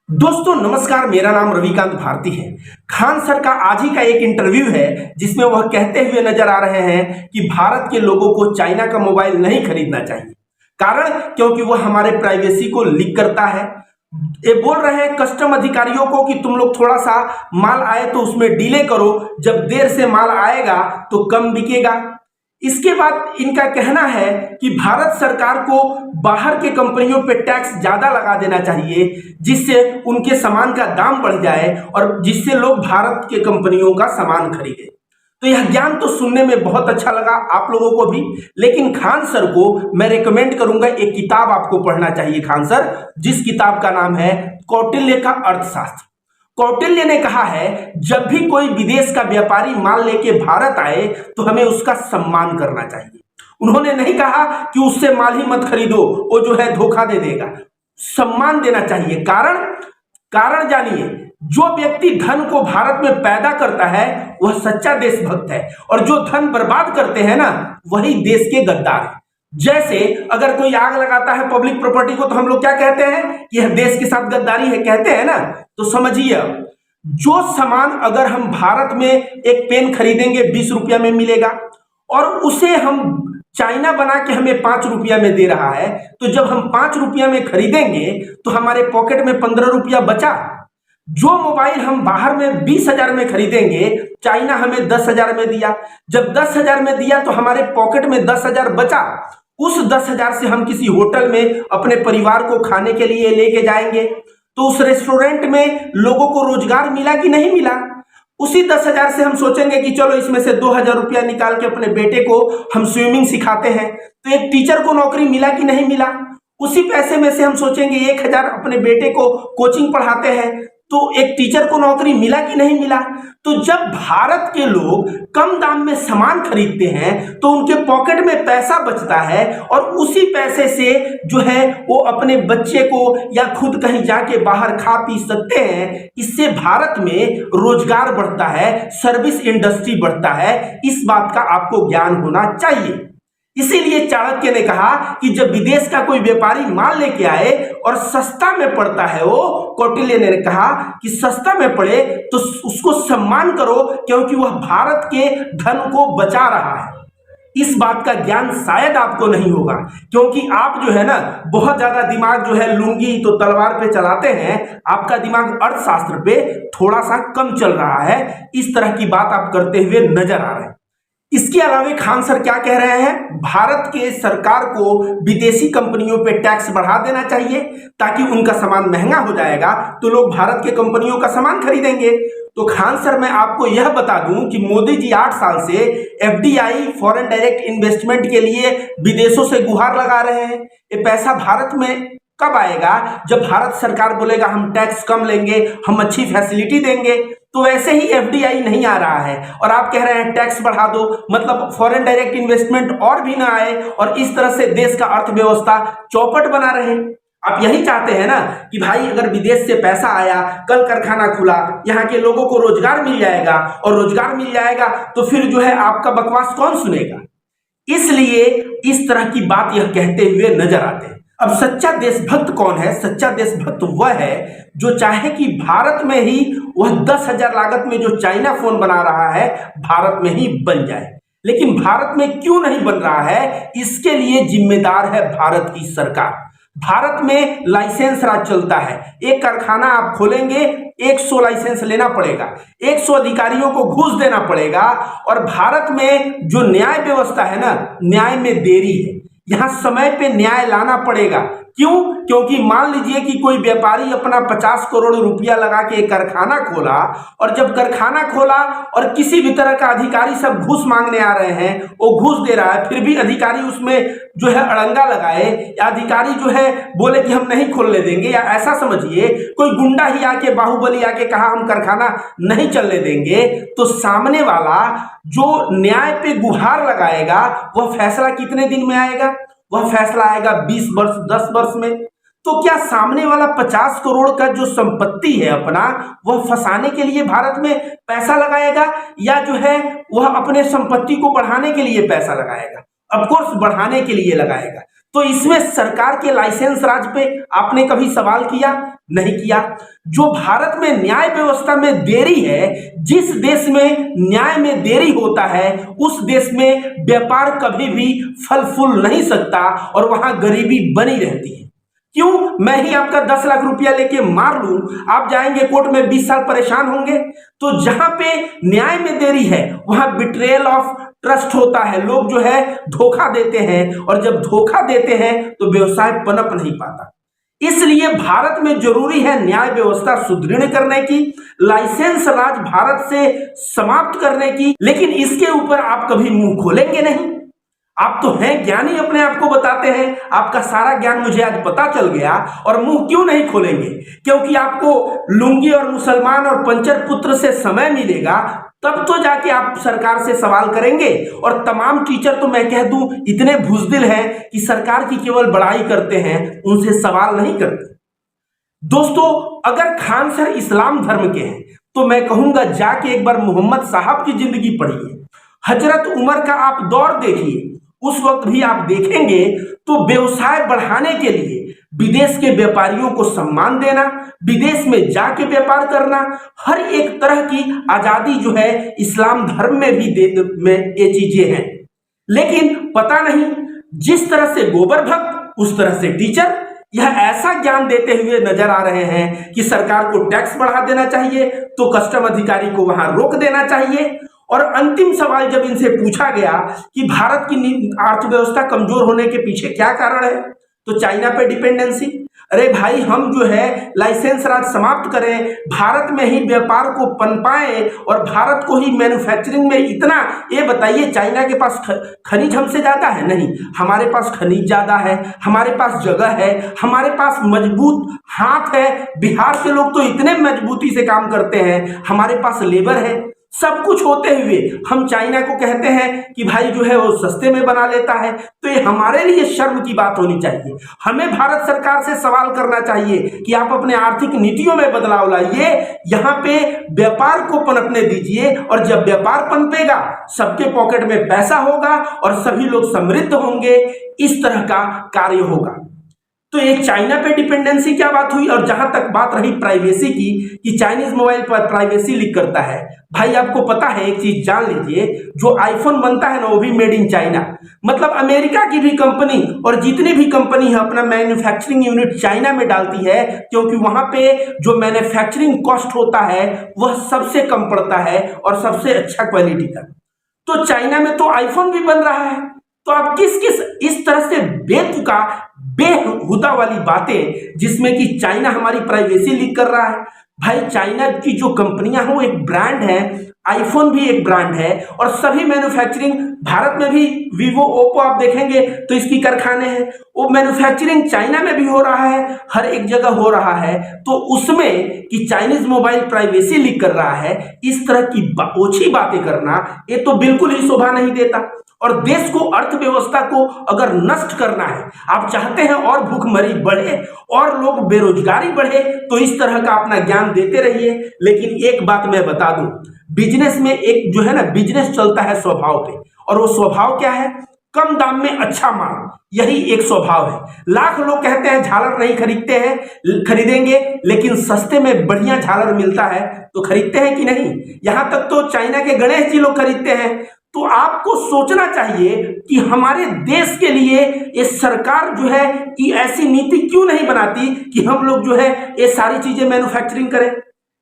दोस्तों नमस्कार, मेरा नाम रविकांत भारती है। खान सर का आज ही का एक इंटरव्यू है जिसमें वह कहते हुए नजर आ रहे हैं कि भारत के लोगों को चाइना का मोबाइल नहीं खरीदना चाहिए। कारण क्योंकि वह हमारे प्राइवेसी को लीक करता है। ये बोल रहे हैं कस्टम अधिकारियों को कि तुम लोग थोड़ा सा माल आए तो उसमें डिले करो, जब देर से माल आएगा तो कम बिकेगा। इसके बाद इनका कहना है कि भारत सरकार को बाहर के कंपनियों पे टैक्स ज्यादा लगा देना चाहिए, जिससे उनके सामान का दाम बढ़ जाए और जिससे लोग भारत के कंपनियों का सामान खरीदें। तो यह ज्ञान तो सुनने में बहुत अच्छा लगा आप लोगों को भी, लेकिन खान सर को मैं रेकमेंड करूंगा एक किताब आपको पढ़ना चाहिए खान सर, जिस किताब का नाम है कौटिल्य का अर्थशास्त्र। कौटिल्य ने कहा है जब भी कोई विदेश का व्यापारी माल लेके भारत आए तो हमें उसका सम्मान करना चाहिए। उन्होंने नहीं कहा कि उससे माल ही मत खरीदो, वो जो है धोखा दे देगा। सम्मान देना चाहिए। कारण जानिए, जो व्यक्ति धन को भारत में पैदा करता है वह सच्चा देशभक्त है, और जो धन बर्बाद करते हैं ना वही देश के गद्दार है। जैसे अगर कोई आग लगाता है पब्लिक प्रॉपर्टी को तो हम लोग क्या कहते हैं कि यह देश के साथ गद्दारी है, कहते हैं ना। तो समझिए, जो सामान अगर हम भारत में एक पेन खरीदेंगे 20 रुपया में मिलेगा और उसे हम चाइना बना के हमें 5 रुपया में दे रहा है, तो जब हम 5 रुपया में खरीदेंगे तो हमारे पॉकेट में 15 रुपया बचा। जो मोबाइल हम बाहर में 20,000 में खरीदेंगे, चाइना हमें 10,000 में दिया, जब 10,000 में दिया तो हमारे पॉकेट में 10,000 बचा। उस 10,000 से हम किसी होटल में अपने परिवार को खाने के लिए लेके जाएंगे, तो उस रेस्टोरेंट में लोगों को रोजगार मिला कि नहीं मिला। उसी 10,000 से हम सोचेंगे कि चलो इसमें से 2,000 रुपया निकाल के अपने बेटे को हम स्विमिंग सिखाते हैं, तो एक टीचर को नौकरी मिला कि नहीं मिला। उसी पैसे में से हम सोचेंगे 1,000 अपने बेटे को कोचिंग पढ़ाते हैं, तो एक टीचर को नौकरी मिला कि नहीं मिला। तो जब भारत के लोग कम दाम में सामान खरीदते हैं तो उनके पॉकेट में पैसा बचता है, और उसी पैसे से जो है वो अपने बच्चे को या खुद कहीं जाके बाहर खा पी सकते हैं। इससे भारत में रोजगार बढ़ता है, सर्विस इंडस्ट्री बढ़ता है। इस बात का आपको ज्ञान होना चाहिए। इसीलिए चाणक्य ने कहा कि जब विदेश का कोई व्यापारी माल लेके आए और सस्ता में पड़ता है, वो कौटिल्य ने कहा कि सस्ता में पड़े तो उसको सम्मान करो, क्योंकि वह भारत के धन को बचा रहा है। इस बात का ज्ञान शायद आपको नहीं होगा, क्योंकि आप जो है ना बहुत ज्यादा दिमाग जो है लुंगी तो तलवार पे चलाते हैं, आपका दिमाग अर्थशास्त्र पे थोड़ा सा कम चल रहा है। इस तरह की बात आप करते हुए नजर आ रहे हैं। इसके अलावा खान सर क्या कह रहे हैं, भारत के सरकार को विदेशी कंपनियों पे टैक्स बढ़ा देना चाहिए, ताकि उनका सामान महंगा हो जाएगा तो लोग भारत के कंपनियों का सामान खरीदेंगे। तो खान सर मैं आपको यह बता दूं कि मोदी जी 8 साल से एफडीआई फॉरेन डायरेक्ट इन्वेस्टमेंट के लिए विदेशों से गुहार लगा रहे हैं। ये पैसा भारत में कब आएगा? जब भारत सरकार बोलेगा हम टैक्स कम लेंगे, हम अच्छी फैसिलिटी देंगे। तो वैसे ही एफडीआई नहीं आ रहा है और आप कह रहे हैं टैक्स बढ़ा दो, मतलब फॉरेन डायरेक्ट इन्वेस्टमेंट और भी ना आए, और इस तरह से देश का अर्थव्यवस्था चौपट बना रहे। आप यही चाहते हैं ना कि भाई अगर विदेश से पैसा आया, कल कारखाना खुला, यहाँ के लोगों को रोजगार मिल जाएगा, और रोजगार मिल जाएगा तो फिर जो है आपका बकवास कौन सुनेगा। इसलिए इस तरह की बात यह कहते हुए नजर आते हैं। अब सच्चा देशभक्त कौन है? सच्चा देशभक्त वह है जो चाहे कि भारत में ही वह 10,000 लागत में जो चाइना फोन बना रहा है भारत में ही बन जाए। लेकिन भारत में क्यों नहीं बन रहा है, इसके लिए जिम्मेदार है भारत की सरकार। भारत में लाइसेंस राज चलता है। एक कारखाना आप खोलेंगे 100 लाइसेंस लेना पड़ेगा, 100 अधिकारियों को घूस देना पड़ेगा, और भारत में जो न्याय व्यवस्था है ना, न्याय में देरी है। यहां समय पे न्याय लाना पड़ेगा। क्यों? क्योंकि मान लीजिए कि कोई व्यापारी अपना 50 करोड़ रुपया लगा के एक कारखाना खोला, और जब कारखाना खोला और किसी भी तरह का अधिकारी सब घूस मांगने आ रहे हैं, वो घूस दे रहा है, फिर भी अधिकारी उसमें जो है अड़ंगा लगाए, या अधिकारी जो है बोले कि हम नहीं खोलने देंगे, या ऐसा समझिए कोई गुंडा ही आके बाहुबली आके कहा हम कारखाना नहीं चलने देंगे, तो सामने वाला जो न्याय पे गुहार लगाएगा वह फैसला कितने दिन में आएगा? वह फैसला आएगा 20 वर्ष 10 वर्ष में। तो क्या सामने वाला 50 करोड़ का जो संपत्ति है अपना, वह फंसाने के लिए भारत में पैसा लगाएगा, या जो है वह अपने संपत्ति को बढ़ाने के लिए पैसा लगाएगा? ऑफकोर्स बढ़ाने के लिए लगाएगा। तो इसमें सरकार के लाइसेंस राज पे आपने कभी सवाल किया? नहीं किया। जो भारत में न्याय व्यवस्था में देरी है, जिस देश में न्याय में देरी होता है उस देश में व्यापार कभी भी फल फूल नहीं सकता और वहां गरीबी बनी रहती है। क्यों? मैं ही आपका 10 लाख रुपया लेके मार लूं, आप जाएंगे कोर्ट में 20 साल परेशान होंगे। तो जहां पे न्याय में देरी है वहां बिट्रेयल ऑफ ट्रस्ट होता है, लोग जो है धोखा देते हैं और जब धोखा देते हैं तो व्यवसाय पनप नहीं पाता। इसलिए भारत में जरूरी है न्याय व्यवस्था सुदृढ़ करने की, लाइसेंस राज भारत से समाप्त करने की। लेकिन इसके ऊपर आप कभी मुंह खोलेंगे नहीं। आप तो हैं ज्ञानी, अपने आप को बताते हैं, आपका सारा ज्ञान मुझे आज पता चल गया। और मुंह क्यों नहीं खोलेंगे? क्योंकि आपको लुंगी और मुसलमान और पंचर पुत्र से समय मिलेगा, तब तो जाके आप सरकार से सवाल करेंगे। और तमाम टीचर तो मैं कह दूं इतने बुज़दिल हैं कि सरकार की केवल बड़ाई करते हैं, उनसे सवाल नहीं करते। दोस्तों, अगर खान सर इस्लाम धर्म के हैं तो मैं कहूंगा जाके एक बार मोहम्मद साहब की जिंदगी पढ़िए, हजरत उमर का आप दौर देखिए। उस वक्त भी आप देखेंगे तो व्यवसाय बढ़ाने के लिए विदेश के व्यापारियों को सम्मान देना, विदेश में जाके व्यापार करना, हर एक तरह की आजादी जो है इस्लाम धर्म में भी में ये चीजें हैं। लेकिन पता नहीं, जिस तरह से गोबर भक्त उस तरह से टीचर, यह ऐसा ज्ञान देते हुए नजर आ रहे हैं कि सरकार को टैक्स बढ़ा देना चाहिए तो कस्टम अधिकारी को वहां रोक देना चाहिए। और अंतिम सवाल जब इनसे पूछा गया कि भारत की अर्थव्यवस्था कमजोर होने के पीछे क्या कारण है, तो चाइना पे डिपेंडेंसी। अरे भाई, हम जो है लाइसेंस राज समाप्त करें, भारत में ही व्यापार को पनपाएं और भारत को ही मैन्युफैक्चरिंग में इतना, ये बताइए चाइना के पास खनिज हमसे ज्यादा है? नहीं, हमारे पास खनिज ज्यादा है, हमारे पास जगह है, हमारे पास मजबूत हाथ है। बिहार के लोग तो इतने मजबूती से काम करते हैं, हमारे पास लेबर है। सब कुछ होते हुए हम चाइना को कहते हैं कि भाई जो है वो सस्ते में बना लेता है। तो ये हमारे लिए शर्म की बात होनी चाहिए। हमें भारत सरकार से सवाल करना चाहिए कि आप अपने आर्थिक नीतियों में बदलाव लाइए, यहाँ पे व्यापार को पनपने दीजिए। और जब व्यापार पनपेगा, सबके पॉकेट में पैसा होगा और सभी लोग समृद्ध होंगे। इस तरह का कार्य होगा। तो ये चाइना पे डिपेंडेंसी क्या बात हुई। और जहां तक बात रही प्राइवेसी की कि चाइनीज मोबाइल पर प्राइवेसी लीक करता है, भाई आपको पता है, एक चीज जान लीजिए, जो आईफोन बनता है ना वो भी मेड इन चाइना। मतलब अमेरिका की भी कंपनी और जितनी भी कंपनी है अपना मैन्युफैक्चरिंग यूनिट चाइना में डालती है, क्योंकि वहां पे जो मैन्युफैक्चरिंग कॉस्ट होता है वह सबसे कम पड़ता है और सबसे अच्छा क्वालिटी का। तो चाइना में तो आईफोन भी बन रहा है। तो आप किस किस इस तरह से बेतुका बेहुदा वाली बातें, जिसमें कि चाइना हमारी प्राइवेसी लीक कर रहा है। भाई चाइना की जो कंपनियां हैं वो एक ब्रांड है, आईफोन भी एक ब्रांड है और सभी मैन्युफैक्चरिंग भारत में भी वीवो ओप्पो आप देखेंगे तो इसकी कारखाने हैं, वो मैन्युफैक्चरिंग चाइना में भी हो रहा है, हर एक जगह हो रहा है। तो उसमें कि चाइनीज मोबाइल प्राइवेसी लीक कर रहा है, इस तरह की ओछी बातें करना ये तो बिल्कुल ही शोभा नहीं देता। और देश को, अर्थव्यवस्था को अगर नष्ट करना है, आप चाहते हैं और भूखमरी बढ़े और लोग बेरोजगारी बढ़े, तो इस तरह का अपना ज्ञान देते रहिए। लेकिन एक बात मैं बता दूं, बिजनेस में एक जो है ना, बिजनेस चलता है स्वभाव पे, और वो स्वभाव क्या है? कम दाम में अच्छा माल, यही एक स्वभाव है। लाख लोग कहते हैं झालर नहीं खरीदते हैं, खरीदेंगे, लेकिन सस्ते में बढ़िया झालर मिलता है तो खरीदते हैं कि नहीं? यहां तक तो चाइना के गणेश जी लोग खरीदते हैं। तो आपको सोचना चाहिए कि हमारे देश के लिए ये सरकार जो है कि ऐसी नीति क्यों नहीं बनाती कि हम लोग जो है ये सारी चीजें मैन्युफैक्चरिंग करें।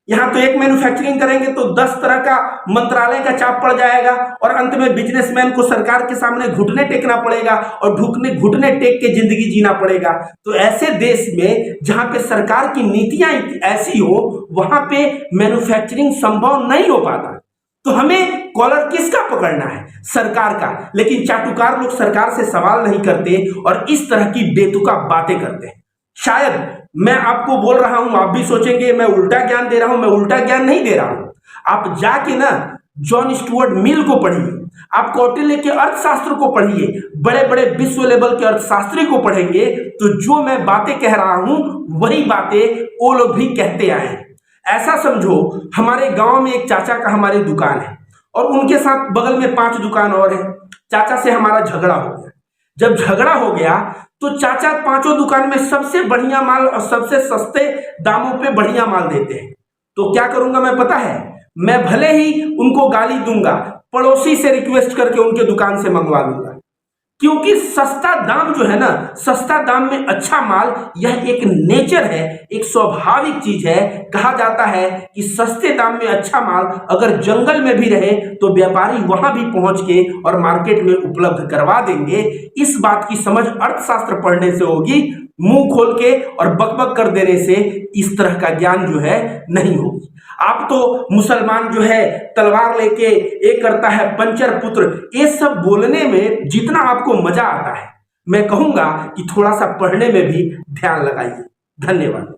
यहां तो एक मैन्युफैक्चरिंग करेंगे तो 10 तरह का मंत्रालय का चाप पड़ जाएगा और अंत में बिजनेसमैन को सरकार के सामने घुटने टेकना पड़ेगा और घुटने टेक के जिंदगी जीना पड़ेगा। तो ऐसे देश में जहां पे सरकार की नीतियां ऐसी हो, वहां पे मैन्युफैक्चरिंग संभव नहीं हो पाता। तो हमें कॉलर किसका पकड़ना है? सरकार का। लेकिन चाटुकार लोग सरकार से सवाल नहीं करते और इस तरह की बेतुका बातें करते हैं। शायद मैं आपको बोल रहा हूं, आप भी सोचेंगे मैं उल्टा ज्ञान दे रहा हूं। मैं उल्टा ज्ञान नहीं दे रहा हूं। आप जाके ना जॉन स्टुअर्ट मिल को पढ़िए, आप कौटिल्य के अर्थशास्त्र को पढ़िए, बड़े बड़े विश्व लेवल के अर्थशास्त्री को पढ़ेंगे तो जो मैं बातें कह रहा हूं वही बातें वो लोग भी कहते आए हैं। ऐसा समझो, हमारे गांव में एक चाचा का हमारी दुकान है और उनके साथ बगल में 5 दुकान और है। चाचा से हमारा झगड़ा हो गया। जब झगड़ा हो गया तो चाचा पांचों दुकान में सबसे बढ़िया माल और सबसे सस्ते दामों पे बढ़िया माल देते हैं। तो क्या करूंगा मैं पता है, मैं भले ही उनको गाली दूंगा, पड़ोसी से रिक्वेस्ट करके उनके दुकान से मंगवा लूंगा, क्योंकि सस्ता दाम जो है ना, सस्ता दाम में अच्छा माल, यह एक नेचर है, एक स्वाभाविक चीज है। कहा जाता है कि सस्ते दाम में अच्छा माल अगर जंगल में भी रहे तो व्यापारी वहां भी पहुंच के और मार्केट में उपलब्ध करवा देंगे। इस बात की समझ अर्थशास्त्र पढ़ने से होगी, मुंह खोल के और बकबक कर देने से इस तरह का ज्ञान जो है नहीं होगी। आप तो मुसलमान जो है तलवार लेके एक करता है पंचर पुत्र, ये सब बोलने में जितना आपको मजा आता है, मैं कहूंगा कि थोड़ा सा पढ़ने में भी ध्यान लगाइए। धन्यवाद।